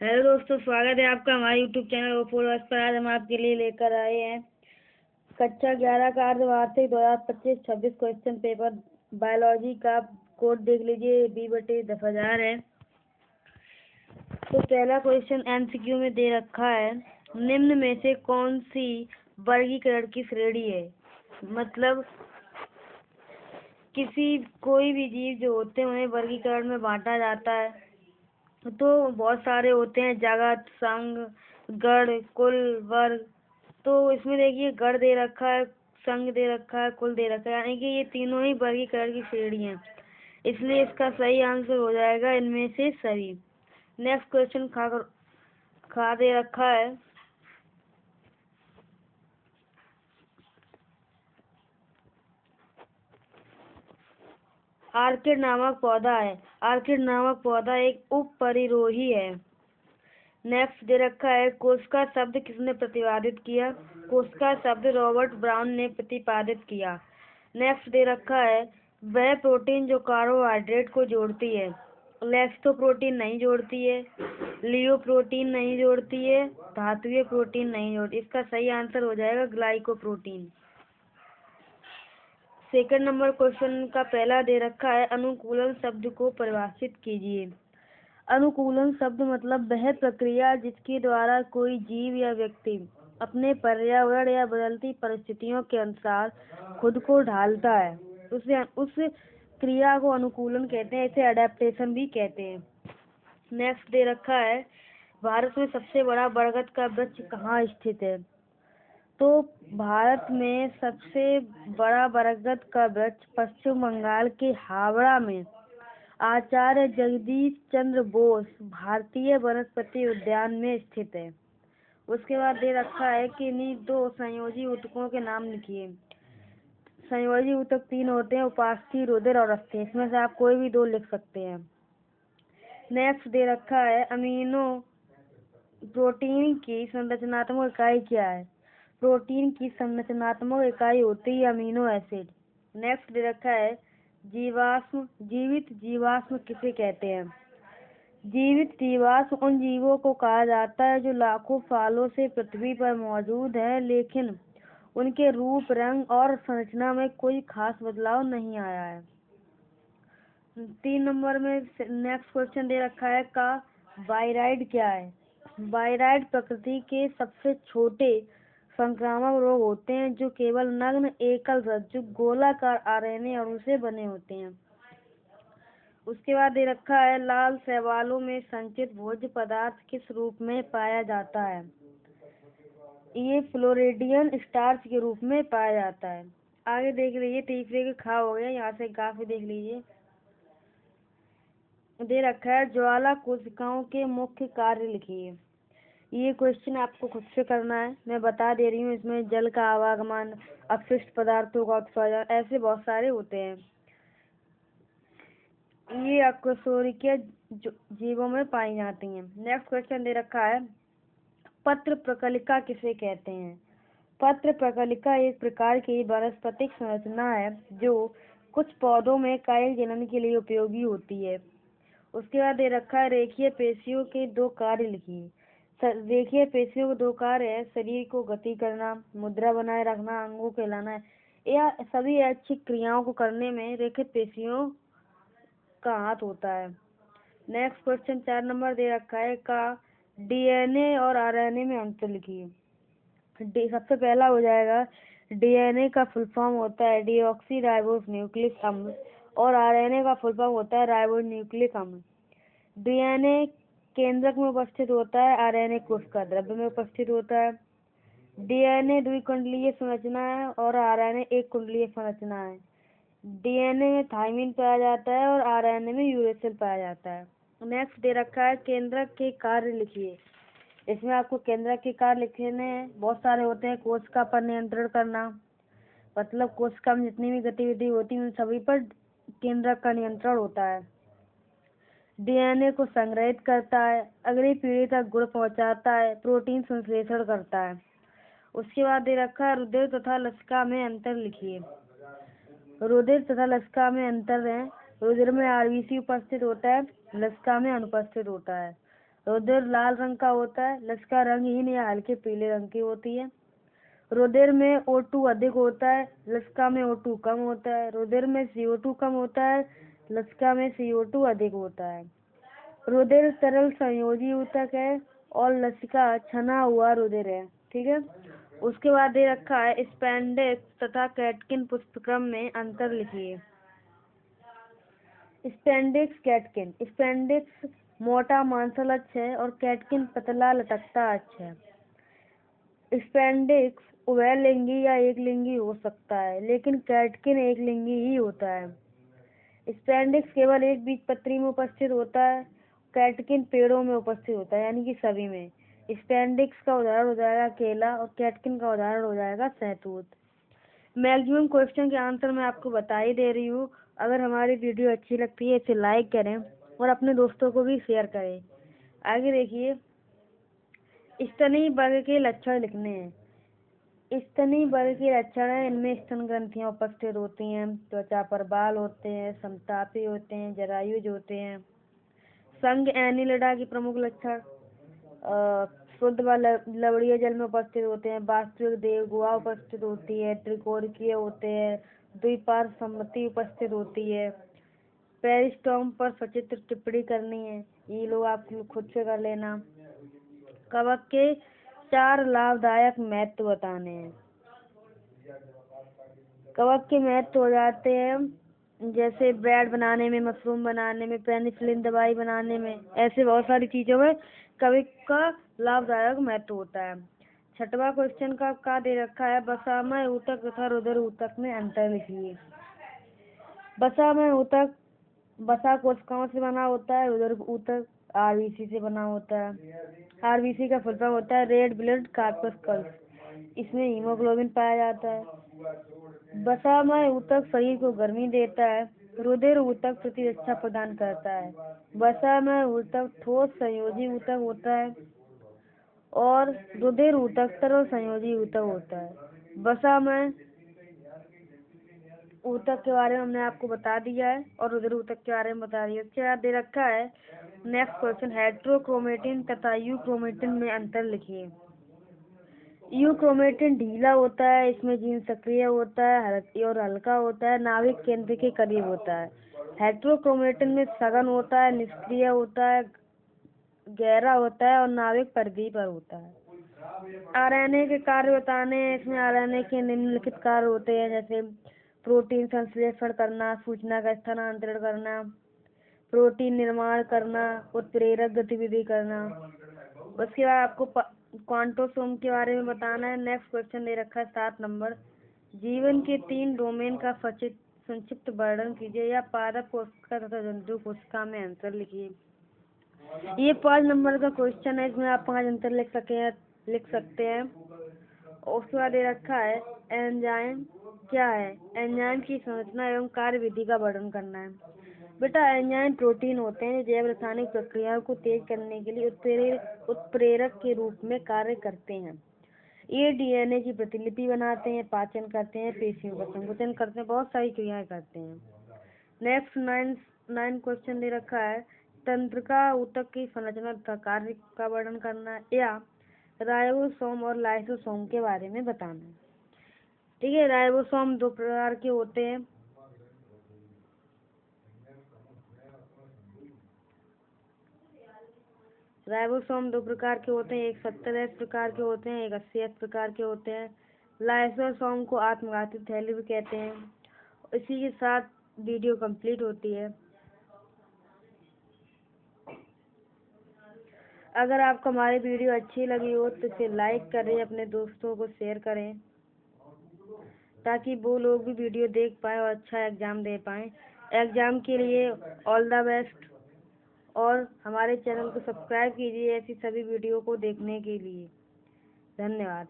Hello दोस्तों, स्वागत है आपका हमारे यूट्यूब चैनल ओफोर्स पर। आज हम आपके लिए लेकर आए हैं कक्षा 11 का अर्धवार्षिक 2025-26 क्वेश्चन पेपर बायोलॉजी का। कोड देख लीजिए, B/10,000 है। तो पहला क्वेश्चन MCQ में दे रखा है, निम्न में से कौन सी वर्गीकरण की श्रेणी है। मतलब कोई भी जीव जो होते हैं उन्हें वर्गीकरण में बांटा जाता है। तो बहुत सारे होते हैं, जगत, संघ, गण, कुल, वर्ग। तो इसमें देखिए गण दे रखा है, संघ दे रखा है, कुल दे रखा है, यानी कि ये तीनों ही वर्गीकरण की श्रेणी है। इसलिए इसका सही आंसर हो जाएगा इनमें से सभी। नेक्स्ट क्वेश्चन खा दे रखा है, आर्किड नामक पौधा है। आर्किड नामक पौधा एक उपपरिरोही है। नेक्स्ट दे रखा है, कोशिका शब्द किसने प्रतिपादित किया। कोशिका शब्द रॉबर्ट ब्राउन ने प्रतिपादित किया। नेक्स्ट दे रखा है, वह प्रोटीन जो कार्बोहाइड्रेट को जोड़ती है। लेक्टोप्रोटीन नहीं जोड़ती है, लियोप्रोटीन नहीं जोड़ती है, धात्विक प्रोटीन नहीं जोड़ती। इसका सही आंसर हो जाएगा ग्लाइकोप्रोटीन। सेकंड नंबर क्वेश्चन का पहला दे रखा है, अनुकूलन शब्द को परिभाषित कीजिए। अनुकूलन शब्द मतलब वह प्रक्रिया जिसके द्वारा कोई जीव या व्यक्ति अपने पर्यावरण या बदलती परिस्थितियों के अनुसार खुद को ढालता है। उस क्रिया को अनुकूलन कहते हैं। इसे अडेप्टेशन भी कहते हैं। नेक्स्ट दे रखा है, भारत में सबसे बड़ा बरगद का वृक्ष कहाँ स्थित है। तो भारत में सबसे बड़ा बरगद का वृक्ष पश्चिम बंगाल के हावड़ा में आचार्य जगदीश चंद्र बोस भारतीय वनस्पति उद्यान में स्थित है। उसके बाद दे रखा है कि इन्हीं दो संयोजी ऊतकों के नाम लिखिए। संयोजी ऊतक 3 होते हैं, उपास्थि, रुधिर और अस्थि। इसमें से आप कोई भी 2 लिख सकते हैं। नेक्स्ट दे रखा है, अमीनो प्रोटीन की संरचनात्मक इकाई क्या है। प्रोटीन की संरचनात्मक इकाई होती है अमीनो एसिड। नेक्स्ट दे रखा है, जीवित जीवाश्म किसे कहते हैं। जीवित जीवाश्म उन जीवों को कहा जाता है जो लाखों सालों से पृथ्वी पर मौजूद है, लेकिन उनके रूप, रंग और संरचना में कोई खास बदलाव नहीं आया है। 3 नंबर में नेक्स्ट क्वेश्चन दे रखा है, का वायराइड क्या है। वायराइड प्रकृति के सबसे छोटे संक्रामक रोग होते हैं जो केवल नग्न एकल रज्जु गोलाकार आरएनए अणु से बने होते हैं। उसके बाद दे रखा है, लाल शैवालों में संचित भोज्य पदार्थ किस रूप में पाया जाता है। ये फ्लोरिडियन स्टार्च के रूप में पाया जाता है। आगे देख लीजिए, तीसरे के खा हो गया, यहाँ से काफी देख लीजिए। दे रखा है, ज्वाला कोशिकाओं के मुख्य कार्य लिखिए। ये क्वेश्चन आपको खुद से करना है, मैं बता दे रही हूँ। इसमें जल का आवागमन, अपशिष्ट पदार्थों का उत्सर्जन, ऐसे बहुत सारे होते हैं। ये अकशेरुकीय जीवों में पाई जाती हैं। नेक्स्ट क्वेश्चन दे रखा है, पत्र प्रकलिका किसे कहते हैं। पत्र प्रकलिका एक प्रकार की वनस्पतिक संरचना है जो कुछ पौधों में कायल जनन के लिए उपयोगी होती है। उसके बाद दे रखा है, रेखीय पेशियों के 2 कार्य लिखिए। रेखीय पेशियों के 2 कार्य है, शरीर को गति करना, मुद्रा बनाए रखना, अंगों को हिलाना है। यह सभी ऐच्छिक क्रियाओं को करने में रेखित पेशियों का हाथ होता है। नेक्स्ट क्वेश्चन 4 नंबर दे रखा है, का डीएनए और आरएनए में अंतर लिखिए। सबसे पहला हो जाएगा, डीएनए का फुल फॉर्म होता है डीऑक्सी राइबोस न्यूक्लिक अम्ल और आरएनए का फुल फॉर्म होता है राइबो न्यूक्लिक अम्ल। डीएनए केंद्रक में उपस्थित होता है, आरएनए कोशिका द्रव्य में उपस्थित होता है। डीएनए द्विकुंडलीय संरचना है और आरएनए एक कुंडलीय संरचना है। डीएनए में थाइमिन पाया जाता है और आरएनए में यूरेसिल पाया जाता है। नेक्स्ट दे रखा है, केंद्रक के कार्य लिखिए। इसमें आपको केंद्रक के कार्य लिखने हैं, बहुत सारे होते हैं। कोशिका पर नियंत्रण करना, मतलब कोशिका में जितनी भी गतिविधि होती है उन सभी पर केंद्रक का नियंत्रण होता है। डीएनए को संग्रहित करता है, अगली पीढ़ी तक गुण पहुंचाता है, प्रोटीन संश्लेषण करता है। उसके बाद दे रखा है, रुधिर तथा लसिका में अंतर लिखिए। रुधिर तथा लसिका में अंतर है, रुधिर में आरबीसी उपस्थित होता है, लसिका में अनुपस्थित होता है। रुधिर लाल रंग का होता है। लसिका रंगहीन या हल्के पीले रंग की होती है। रुधिर में O2 अधिक होता है, लसिका में O2 कम होता है। रुधिर में CO2 कम होता है, लसिका में CO2 अधिक होता है। रुधिर तरल संयोजी ऊतक है और लसिका छना हुआ रुधिर है। ठीक है। उसके बाद दे रखा है स्पेंडिक्स तथा कैटकिन पुष्पक्रम में अंतर लिखिए। स्पेंडिक्स कैटकिन। स्पेंडिक्स मोटा मांसल अक्ष है और कैटकिन पतला लटकता अक्ष है। स्पेंडिक्स उभयलिंगी या एकलिंगी हो सकता है, लेकिन कैटकिन एकलिंगी ही होता है। स्पेंडिक्स केवल एक बीजपत्री में उपस्थित होता है, कैटकिन पेड़ों में उपस्थित होता है, यानी कि सभी में। स्पेंडिक्स का उदाहरण हो जाएगा केला और कैटकिन का उदाहरण हो जाएगा सहतूत। मैक्सिमम क्वेश्चन के आंसर मैं आपको बता ही दे रही हूँ। अगर हमारी वीडियो अच्छी लगती है इसे लाइक करें और अपने दोस्तों को भी शेयर करें। आगे देखिए, स्तनीय वर्ग के लक्षण लिखने हैं। स्तनीय वर्ग के लक्षण है, इनमें स्तन ग्रंथियां उपस्थित होती हैं, त्वचा पर बाल होते हैं, समतापी होते हैं, जरायुज होते हैं। संघ एनिलिडा की प्रमुख लक्षण शुद्ध व लवणीय जल में उपस्थित होते हैं, वास्तविक देव गुहा उपस्थित होती है, त्रिकोणीय होते हैं, द्विपार्श्व सम्मति उपस्थित होती है। पेरिस्टोम पर सचित्र टिप्पणी करनी है, ये लोग आप खुद से कर लेना। कवक के 4 लाभदायक महत्व बताने हैं। कवक के महत्व हो जाते हैं जैसे ब्रेड बनाने में, मशरूम बनाने में, पेनिसिलिन दवाई बनाने में, ऐसे बहुत सारी चीजों में कवक का लाभदायक महत्व होता है। 6वां क्वेश्चन का दे रखा है, वसामय ऊतक तथा रुधिर ऊतक में अंतर लिखिए। वसामय ऊतक वसा कोशिकाओं से बना होता है, रुधिर ऊतक RBC से बना होता है। RBC का फुल फॉर्म होता है रेड ब्लड कॉर्पस्कल्स। इसमें हीमोग्लोबिन पाया जाता है। वसामय ऊतक शरीर को गर्मी देता है, रुधिर ऊतक प्रतिरक्षा प्रदान करता है। वसामय ऊतक ठोस संयोजी ऊतक होता है और रुधिर ऊतक तरल संयोजी ऊतक होता है। वसामय ऊतक के बारे में हमने आपको बता दिया है और रुधिर ऊतक के बारे में बता दिया। उसके बाद दे रखा है नेक्स्ट क्वेश्चन, हेट्रोक्रोमेटिन तथा यूक्रोमेटिन में अंतर लिखिए। यूक्रोमेटिन ढीला होता है, इसमें जीन सक्रिय होता है और हल्का होता है, नाभिक केंद्र के करीब होता है। हेट्रोक्रोमेटिन में सघन होता है, निष्क्रिय होता है, गहरा होता है और नाभिक परिधि पर होता है। RNA के कार्य बताने हैं। इसमें RNA के निम्नलिखित कार्य होते हैं, जैसे प्रोटीन संश्लेषण करना, सूचना का स्थानांतरण करना, प्रोटीन निर्माण करना, उत्प्रेरक गतिविधि करना। उसके बाद आपको क्वांटोसोम के बारे में बताना है। नेक्स्ट क्वेश्चन दे रखा है 7 नंबर, जीवन के 3 डोमेन का संक्षिप्त वर्णन कीजिए या पादप कोशिका तथा जंतु कोशिका में अंतर लिखिए। ये 5 नंबर का क्वेश्चन है, इसमें आप 5 अंतर लिख सकते हैं। उसके बाद दे रखा है एंजाइम क्या है, एंजाइम की संरचना एवं कार्य विधि का वर्णन करना है। बेटा, एंजाइम प्रोटीन होते हैं जैव रासायनिक प्रक्रियाओं को तेज करने के लिए उत्प्रेरक के रूप में कार्य करते हैं। ये DNA की प्रतिलिपि बनाते हैं, पाचन करते हैं, पेशियों का संकुचन करते हैं, बहुत सारी क्रियाएं करते हैं। नेक्स्ट 9 क्वेश्चन दे रखा है, तंत्रिका ऊतक की संरचना तथा कार्य का वर्णन करना है या राइबोसोम और लाइसोसोम के बारे में बताना है। ठीक है। राइबोसोम 2 प्रकार के होते हैं। राइबोसोम 2 प्रकार के होते हैं, एक 70S प्रकार के होते हैं, एक 80S प्रकार के होते हैं। लाइसोसोम को आत्मघाती थैली भी कहते हैं। इसी के साथ वीडियो कंप्लीट होती है। अगर आपको हमारी वीडियो अच्छी लगी हो तो इसे लाइक करें, अपने दोस्तों को शेयर करें ताकि वो लोग भी वीडियो देख पाए और अच्छा एग्जाम दे पाएँ। एग्जाम के लिए ऑल द बेस्ट और हमारे चैनल को सब्सक्राइब कीजिए ऐसी सभी वीडियो को देखने के लिए। धन्यवाद।